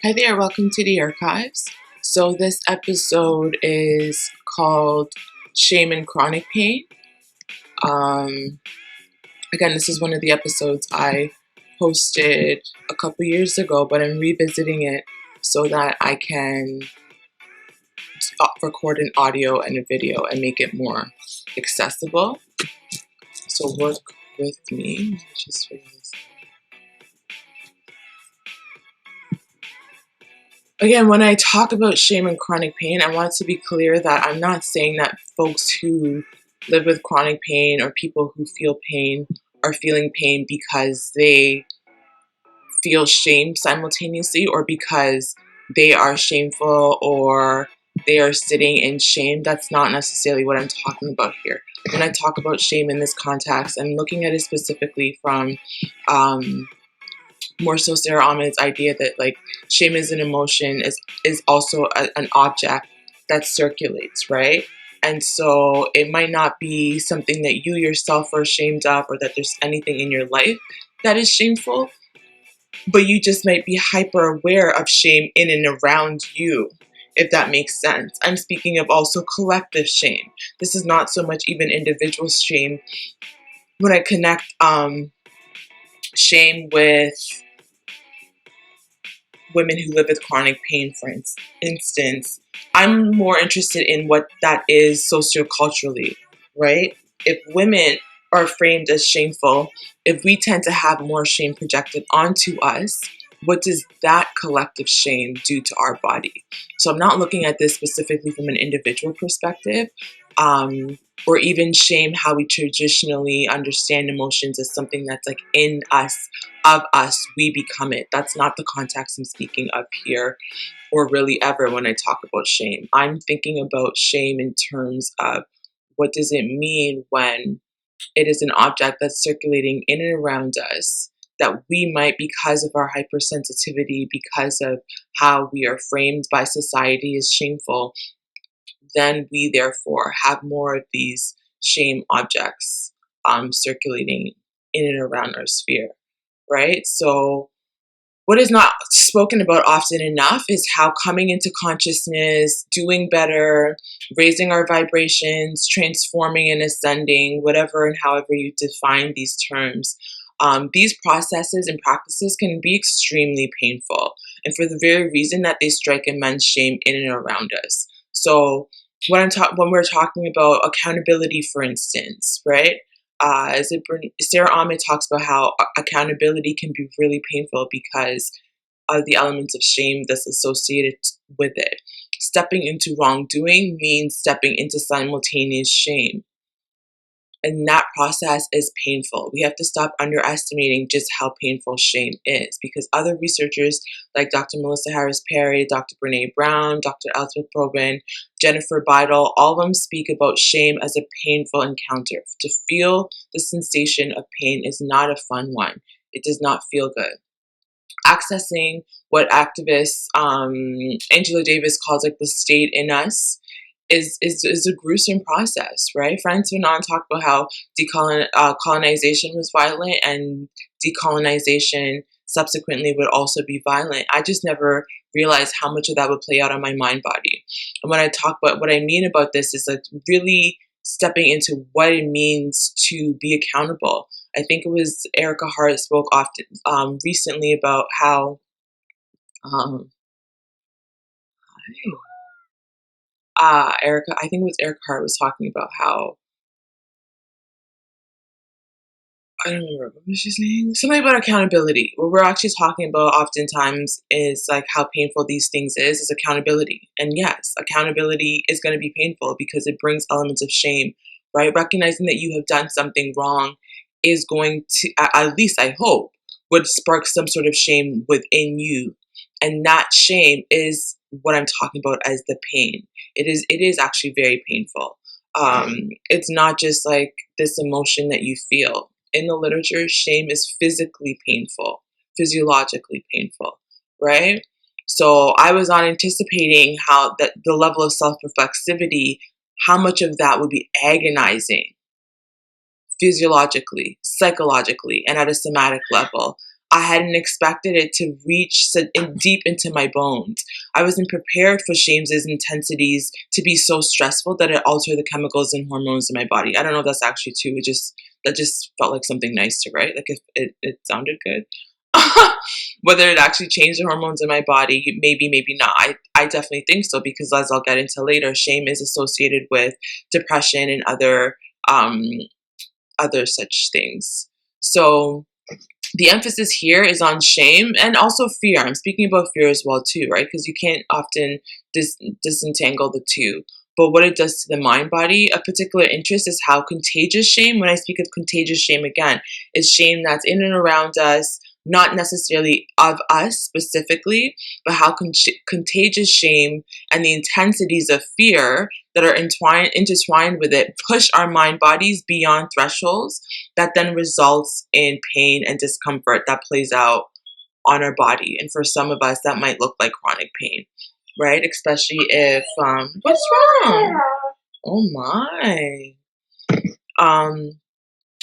Hi there, welcome to the archives. So, this episode is called Shame and Chronic Pain. Um, Again, this is one of the episodes I posted a couple years ago, but I'm revisiting it so that I can record an audio and a video and make it more accessible. So, work with me. Just figure this out. Again, when I talk about shame and chronic pain, I want it to be clear that I'm not saying that folks who live with chronic pain or people who feel pain are feeling pain because they feel shame simultaneously or because they are shameful or they are sitting in shame. That's not necessarily what I'm talking about here. When I talk about shame in this context, I'm looking at it specifically from more so Sarah Ahmed's idea that like shame is an emotion is also an object that circulates, right? And so it might not be something that you yourself are ashamed of or that there's anything in your life that is shameful, but you just might be hyper aware of shame in and around you, if that makes sense. I'm speaking of also collective shame. This is not so much even individual shame. When I connect shame with women who live with chronic pain, for instance, I'm more interested in what that is socioculturally, right? If women are framed as shameful, if we tend to have more shame projected onto us, what does that collective shame do to our body? So I'm not looking at this specifically from an individual perspective, or even shame, how we traditionally understand emotions as something that's like in us, of us, we become it. That's not the context I'm speaking of here, or really ever when I talk about shame. I'm thinking about shame in terms of what does it mean when it is an object that's circulating in and around us that we might, because of our hypersensitivity, because of how we are framed by society as shameful, then we therefore have more of these shame objects circulating in and around our sphere, right? So what is not spoken about often enough is how coming into consciousness, doing better, raising our vibrations, transforming and ascending, whatever and however you define these terms, these processes and practices can be extremely painful. And for the very reason that they strike immense shame in and around us. So when we're talking about accountability, for instance, right? Sarah Ahmed talks about how accountability can be really painful because of the elements of shame that's associated with it. Stepping into wrongdoing means stepping into simultaneous shame. And that process is painful. We have to stop underestimating just how painful shame is, because other researchers like Dr. Melissa Harris Perry, Dr. Brene Brown, Dr. Elspeth Probin, Jennifer Beidel, all of them speak about shame as a painful encounter. To feel the sensation of pain is not a fun one. It does not feel good. Accessing what activist Angela Davis calls like the state in us is a gruesome process, right? Frantz Fanon talked about how colonization was violent and decolonization subsequently would also be violent. I just never realized how much of that would play out on my mind body. And when I talk about what I mean about this is like really stepping into what it means to be accountable. I think it was Erica Hart spoke often recently about how Erica, I think it was Erica Hart was talking about how I don't remember what was she saying. Something about accountability. What we're actually talking about oftentimes is like how painful these things is accountability. And yes, accountability is going to be painful because it brings elements of shame, right? Recognizing that you have done something wrong is going to, at least I hope, would spark some sort of shame within you. And that shame is what I'm talking about as the pain. It is actually very painful. It's not just like this emotion that you feel. In the literature, shame is physically painful, physiologically painful, right? So I was not anticipating how that the level of self-reflexivity, how much of that would be agonizing physiologically, psychologically, and at a somatic level. I hadn't expected it to reach deep into my bones. I wasn't prepared for shame's intensities to be so stressful that it altered the chemicals and hormones in my body. I don't know if that's actually true. That just felt like something nice to write. Like if it sounded good. Whether it actually changed the hormones in my body, maybe not. I definitely think so, because as I'll get into later, shame is associated with depression and um, other such things. So the emphasis here is on shame and also fear. I'm speaking about fear as well too, right? Because you can't often disentangle the two. But what it does to the mind body, a particular interest is how contagious shame, when I speak of contagious shame again, is shame that's in and around us, not necessarily of us specifically, but how contagious shame and the intensities of fear that are intertwined with it push our mind bodies beyond thresholds that then results in pain and discomfort that plays out on our body. And for some of us, that might look like chronic pain, right? Especially if, what's wrong? Oh my.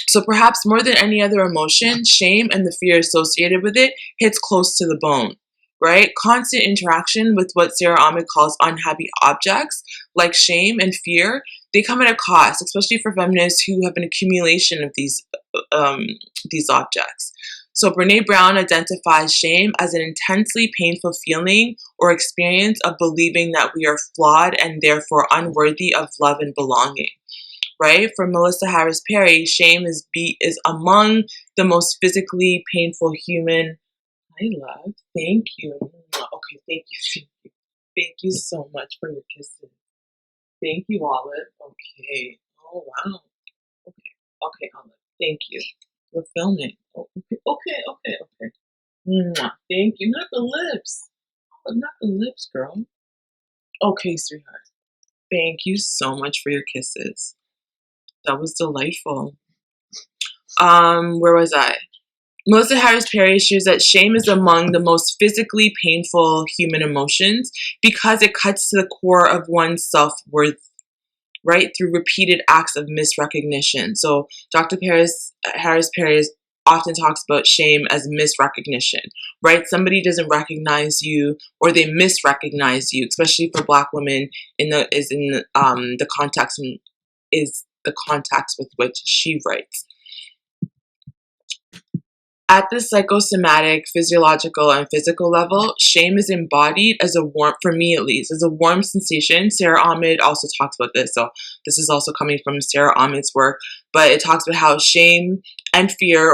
So perhaps more than any other emotion, shame and the fear associated with it hits close to the bone, right? Constant interaction with what Sarah Ahmed calls unhappy objects, like shame and fear, they come at a cost, especially for feminists who have an accumulation of these objects. So Brene Brown identifies shame as an intensely painful feeling or experience of believing that we are flawed and therefore unworthy of love and belonging. Right? For Melissa Harris Perry, shame is among the most physically painful human. I love. Thank you. Okay, thank you. Thank you so much for your kisses. Thank you, Olive. Okay. Oh wow. Okay, Olive. Thank you. We're filming. Oh, okay. Mwah. Thank you. Not the lips. Oh, not the lips, girl. Okay, sweetheart. Thank you so much for your kisses. That was delightful. Where was I? Melissa Harris Perry shares that shame is among the most physically painful human emotions because it cuts to the core of one's self-worth, right? Through repeated acts of misrecognition. So Dr. Harris Perry often talks about shame as misrecognition, right? Somebody doesn't recognize you or they misrecognize you, especially for Black women the context is the context with which she writes. At the psychosomatic, physiological, and physical level, shame is embodied as a warm, for me at least, as a warm sensation. Sarah Ahmed also talks about this, so this is also coming from Sarah Ahmed's work, but it talks about how shame and fear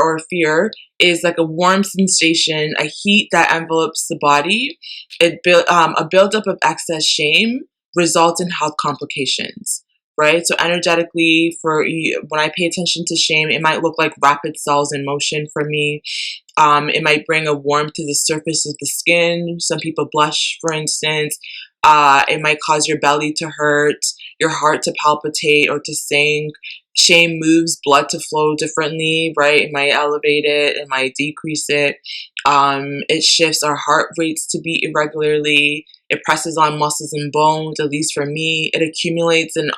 is like a warm sensation, a heat that envelopes the body. A buildup of excess shame results in health complications. Right? So energetically, when I pay attention to shame, it might look like rapid cells in motion for me. It might bring a warmth to the surface of the skin. Some people blush, for instance. It might cause your belly to hurt, your heart to palpitate or to sink. Shame moves blood to flow differently, right? It might elevate it, it might decrease it. It shifts our heart rates to beat irregularly. It presses on muscles and bones, at least for me. It accumulates an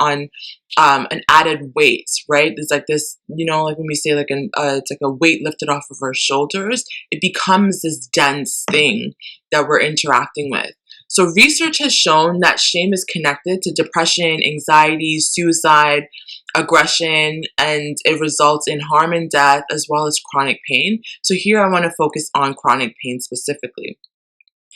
added weight, right? There's like this, like when we say it's like a weight lifted off of our shoulders. It becomes this dense thing that we're interacting with. So research has shown that shame is connected to depression, anxiety, suicide, aggression, and it results in harm and death as well as chronic pain. So here I want to focus on chronic pain specifically.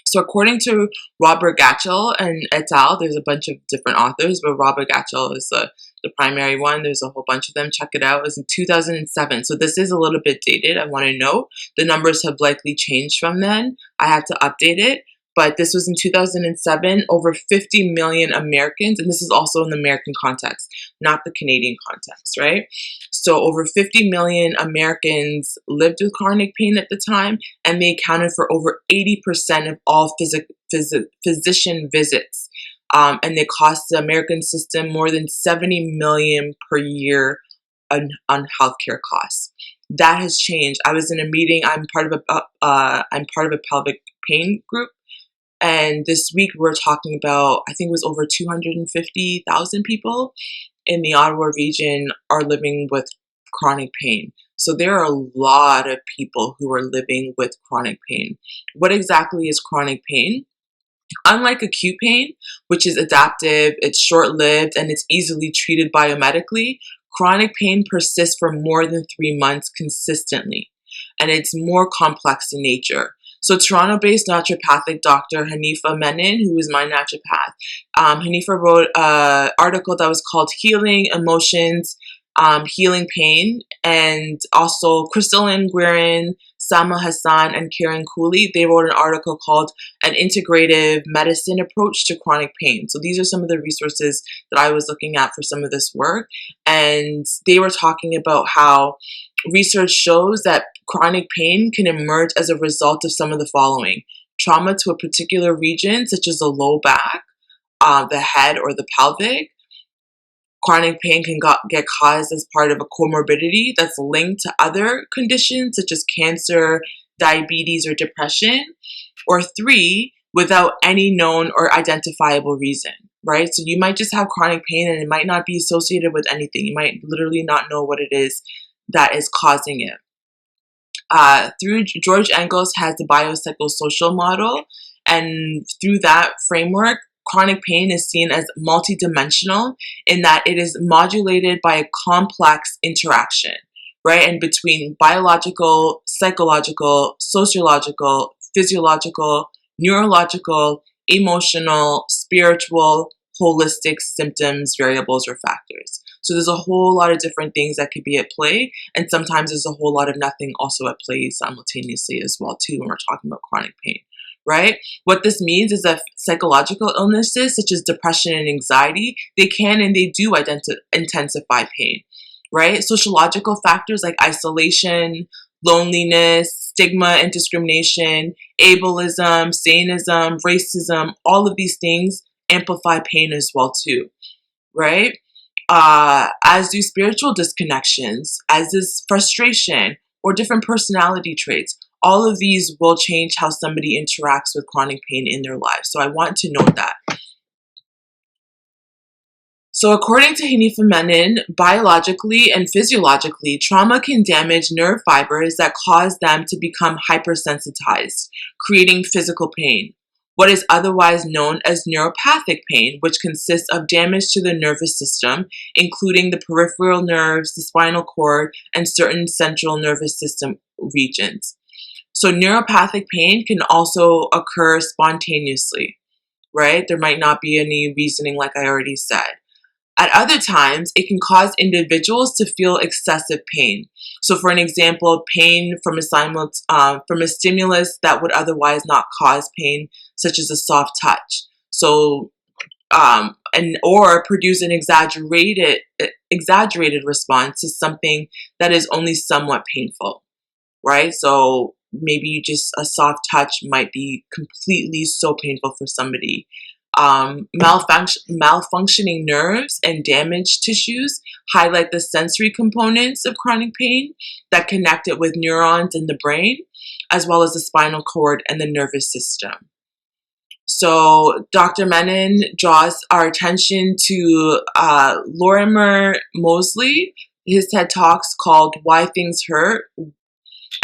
So according to Robert Gatchell and et al., there's a bunch of different authors, but Robert Gatchell is the primary one. There's a whole bunch of them. Check it out. It was in 2007. So this is a little bit dated. I want to note the numbers have likely changed from then. I had to update it. But this was in 2007, over 50 million Americans, and this is also in the American context, not the Canadian context, right? So over 50 million Americans lived with chronic pain at the time, and they accounted for over 80% of all physician visits. And they cost the American system more than $70 million per year on healthcare costs. That has changed. I was in a meeting. I'm part of a pelvic pain group. And this week we were talking about, I think it was over 250,000 people in the Ottawa region are living with chronic pain. So there are a lot of people who are living with chronic pain. What exactly is chronic pain? Unlike acute pain, which is adaptive, it's short-lived, and it's easily treated biomedically, chronic pain persists for more than 3 months consistently, and it's more complex in nature. So Toronto-based naturopathic Dr. Hanifa Menon, who is my naturopath, Hanifa wrote an article that was called Healing Emotions, Healing Pain, and also Crystalline Guerin, Sama Hassan, and Karen Cooley, they wrote an article called An Integrative Medicine Approach to Chronic Pain. So these are some of the resources that I was looking at for some of this work. And they were talking about how research shows that chronic pain can emerge as a result of some of the following: trauma to a particular region, such as the low back, the head, or the pelvic. Chronic pain can get caused as part of a comorbidity that's linked to other conditions such as cancer, diabetes, or depression. Or 3, without any known or identifiable reason, right? So you might just have chronic pain and it might not be associated with anything. You might literally not know what it is that is causing it. Through George Engels has the biopsychosocial model, and through that framework, chronic pain is seen as multidimensional in that it is modulated by a complex interaction, right? And between biological, psychological, sociological, physiological, neurological, emotional, spiritual, holistic symptoms, variables, or factors. So there's a whole lot of different things that could be at play, and sometimes there's a whole lot of nothing also at play simultaneously as well too when we're talking about chronic pain, right? What this means is that psychological illnesses such as depression and anxiety, they can and they do intensify pain, right? Sociological factors like isolation, loneliness, stigma and discrimination, ableism, saneism, racism, all of these things amplify pain as well too, right? As do spiritual disconnections, as is frustration or different personality traits. All of these will change how somebody interacts with chronic pain in their lives. So I want to note that. So according to Hanifa Menon, biologically and physiologically, trauma can damage nerve fibers that cause them to become hypersensitized, creating physical pain. What is otherwise known as neuropathic pain, which consists of damage to the nervous system, including the peripheral nerves, the spinal cord, and certain central nervous system regions. So neuropathic pain can also occur spontaneously, right? There might not be any reasoning like I already said. At other times, it can cause individuals to feel excessive pain. So for an example, pain from a stimulus that would otherwise not cause pain, such as a soft touch. So, or produce an exaggerated response to something that is only somewhat painful, right? So maybe just a soft touch might be completely so painful for somebody. Malfunctioning nerves and damaged tissues highlight the sensory components of chronic pain that connect it with neurons in the brain, as well as the spinal cord and the nervous system. So Dr. Menon draws our attention to Lorimer Moseley, his TED Talks called Why Things Hurt.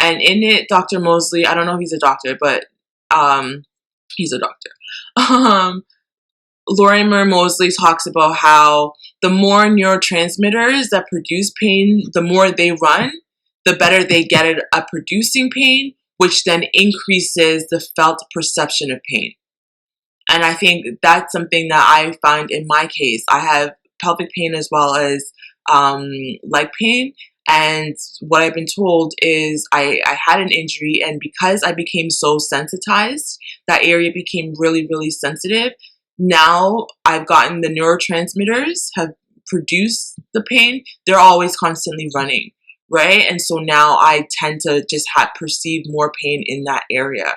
And in it, Dr. Moseley, I don't know if he's a doctor, but he's a doctor. Lorimer Moseley talks about how the more neurotransmitters that produce pain, the more they run, the better they get at producing pain, which then increases the felt perception of pain. And I think that's something that I find in my case. I have pelvic pain as well as leg pain. And what I've been told is I had an injury, and because I became so sensitized, that area became really, really sensitive. Now I've gotten the neurotransmitters have produced the pain. They're always constantly running, right? And so now I tend to just perceive more pain in that area.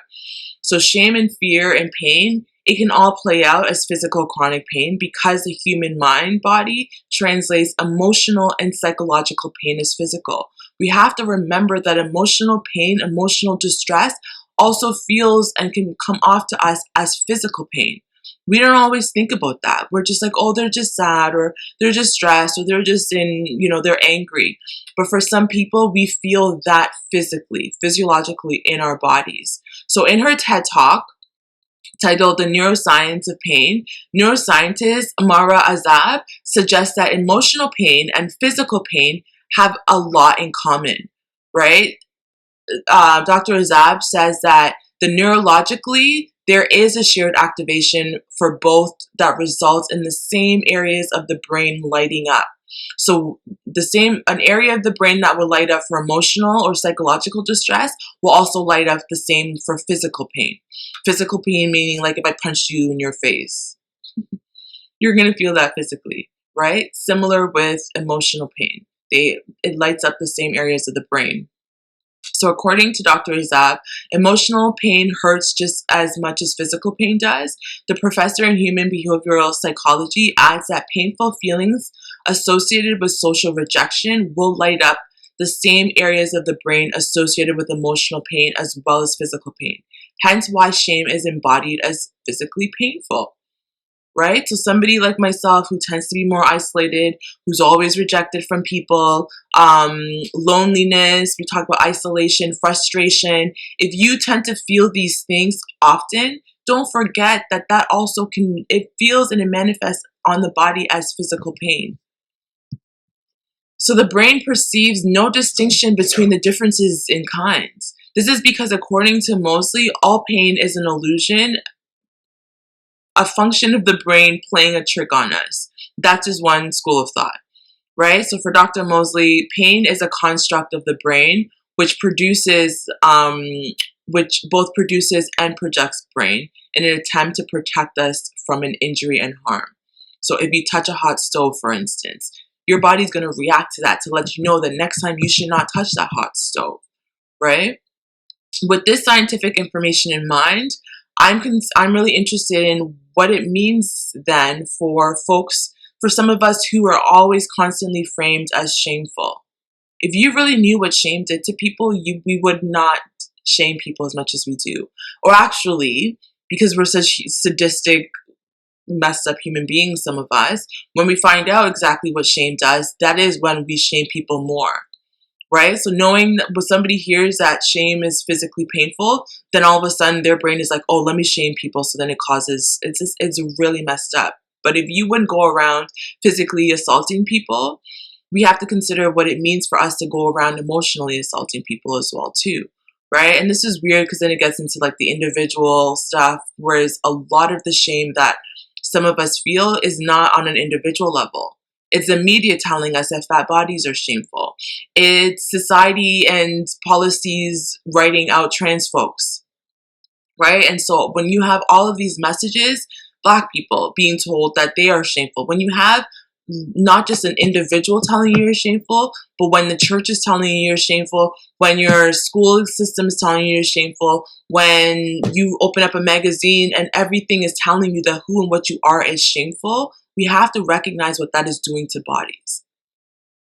So shame and fear and pain, it can all play out as physical chronic pain because the human mind body translates emotional and psychological pain as physical. We have to remember that emotional pain, emotional distress also feels and can come off to us as physical pain. We don't always think about that. We're just like, oh, they're just sad, or they're just stressed, or they're just they're angry. But for some people, we feel that physically, physiologically in our bodies. So in her TED Talk, titled The Neuroscience of Pain, neuroscientist Amara Azab suggests that emotional pain and physical pain have a lot in common, right? Dr. Azab says that neurologically, there is a shared activation for both that results in the same areas of the brain lighting up. So an area of the brain that will light up for emotional or psychological distress will also light up the same for physical pain. Physical pain meaning like if I punched you in your face, you're going to feel that physically, right? Similar with emotional pain. It lights up the same areas of the brain. So according to Dr. Azab, emotional pain hurts just as much as physical pain does. The professor in human behavioral psychology adds that painful feelings associated with social rejection will light up the same areas of the brain associated with emotional pain as well as physical pain. Hence why shame is embodied as physically painful. Right? So somebody like myself who tends to be more isolated, who's always rejected from people, loneliness, we talk about isolation, frustration. If you tend to feel these things often, don't forget that also it feels and it manifests on the body as physical pain. So the brain perceives no distinction between the differences in kinds. This is because according to Mosley, all pain is an illusion, a function of the brain playing a trick on us. That's just one school of thought, right? So for Dr. Mosley, pain is a construct of the brain which both produces and projects brain in an attempt to protect us from an injury and harm. So if you touch a hot stove, for instance, your body's going to react to that to let you know that next time you should not touch that hot stove, right? With this scientific information in mind, I'm really interested in what it means then for some of us who are always constantly framed as shameful. If you really knew what shame did to people, we would not shame people as much as we do. Or actually, because we're such sadistic, messed up human beings, some of us, when we find out exactly what shame does, that is when we shame people more. Right? So knowing that when somebody hears that shame is physically painful, then all of a sudden their brain is like, oh, let me shame people. So then it's really messed up. But if you wouldn't go around physically assaulting people, we have to consider what it means for us to go around emotionally assaulting people as well too. Right? And this is weird because then it gets into like the individual stuff, whereas a lot of the shame that some of us feel is not on an individual level. It's the media telling us that fat bodies are shameful. It's society and policies writing out trans folks, right? And so when you have all of these messages, Black people being told that they are shameful, when you have not just an individual telling you you're shameful, but when the church is telling you you're shameful, when your school system is telling you you're shameful, when you open up a magazine and everything is telling you that who and what you are is shameful, we have to recognize what that is doing to bodies.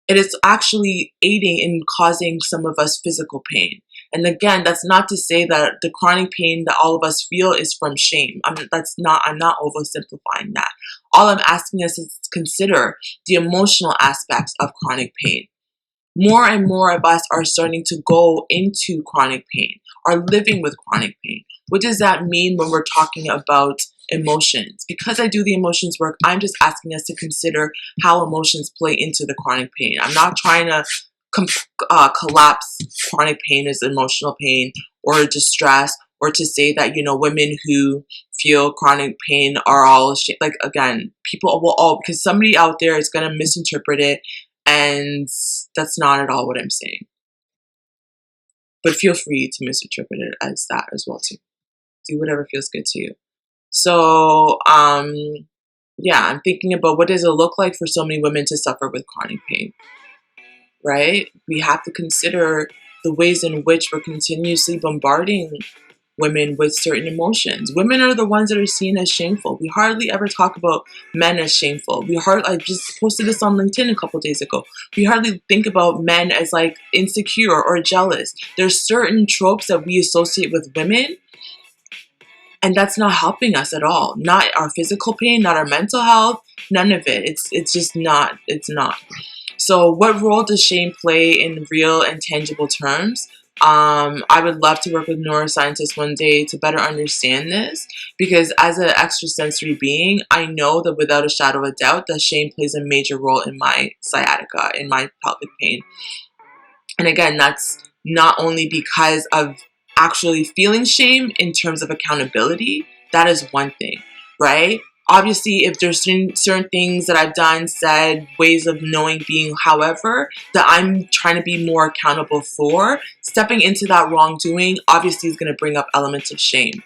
It is actually aiding in causing some of us physical pain. And again, that's not to say that the chronic pain that all of us feel is from shame. I'm not oversimplifying that. All I'm asking us is to consider the emotional aspects of chronic pain. More and more of us are starting to go into chronic pain, are living with chronic pain. What does that mean when we're talking about emotions? Because I do the emotions work, I'm just asking us to consider how emotions play into the chronic pain. I'm not trying to collapse chronic pain as emotional pain or distress, or to say that, women who feel chronic pain are all ashamed. Like, again, people will all, because somebody out there is going to misinterpret it, and that's not at all what I'm saying. But feel free to misinterpret it as that as well too. Do whatever feels good to you. So, yeah, I'm thinking about what does it look like for so many women to suffer with chronic pain, right? We have to consider the ways in which we're continuously bombarding women with certain emotions. Women are the ones that are seen as shameful. We hardly ever talk about men as shameful. I just posted this on LinkedIn a couple days ago. We hardly think about men as like insecure or jealous. There's certain tropes that we associate with women And that's not helping us at all. Not our physical pain, not our mental health, none of it. It's just not. It's not. So what role does shame play in real and tangible terms? I would love to work with neuroscientists one day to better understand this, because as an extrasensory being, I know that without a shadow of a doubt that shame plays a major role in my sciatica, in my pelvic pain. And again, that's not only because of actually feeling shame in terms of accountability. That is one thing, right? Obviously, if there's certain things that I've done, said, ways of knowing, being, however, that I'm trying to be more accountable for, stepping into that wrongdoing obviously is going to bring up elements of shame.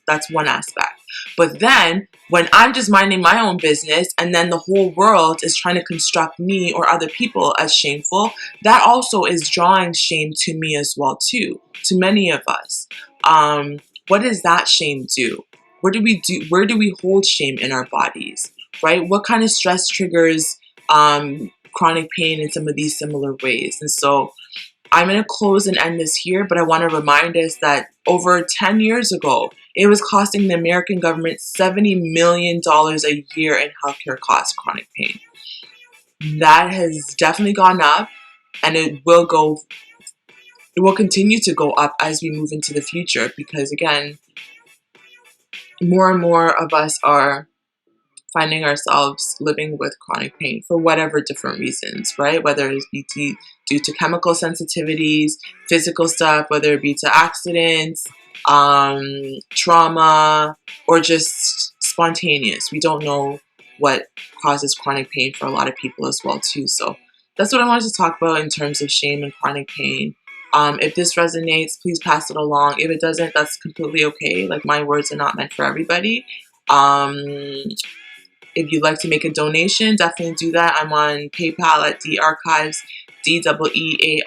That's one aspect. But then when I'm just minding my own business and then the whole world is trying to construct me or other people as shameful, that also is drawing shame to me as well too, to many of us. What does that shame do? Where do we hold shame in our bodies, right? What kind of stress triggers chronic pain in some of these similar ways? And so I'm going to close and end this here, but I want to remind us that over 10 years ago, it was costing the American government $70 million a year in healthcare costs, chronic pain. That has definitely gone up, and it will continue to go up as we move into the future, because again, more and more of us are finding ourselves living with chronic pain for whatever different reasons, right? Whether it be due to chemical sensitivities, physical stuff, whether it be to accidents, trauma, or just spontaneous. We don't know what causes chronic pain for a lot of people as well too. So that's what I wanted to talk about in terms of shame and chronic pain. If this resonates, please pass it along. If it doesn't, that's completely okay. Like, my words are not meant for everybody. If you'd like to make a donation, definitely do that. I'm on PayPal at darchives, DEEARCHIVES.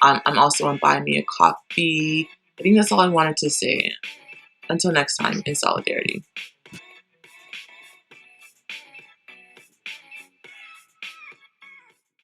I'm also on Buy Me a Coffee. I think that's all I wanted to say. Until next time, in solidarity.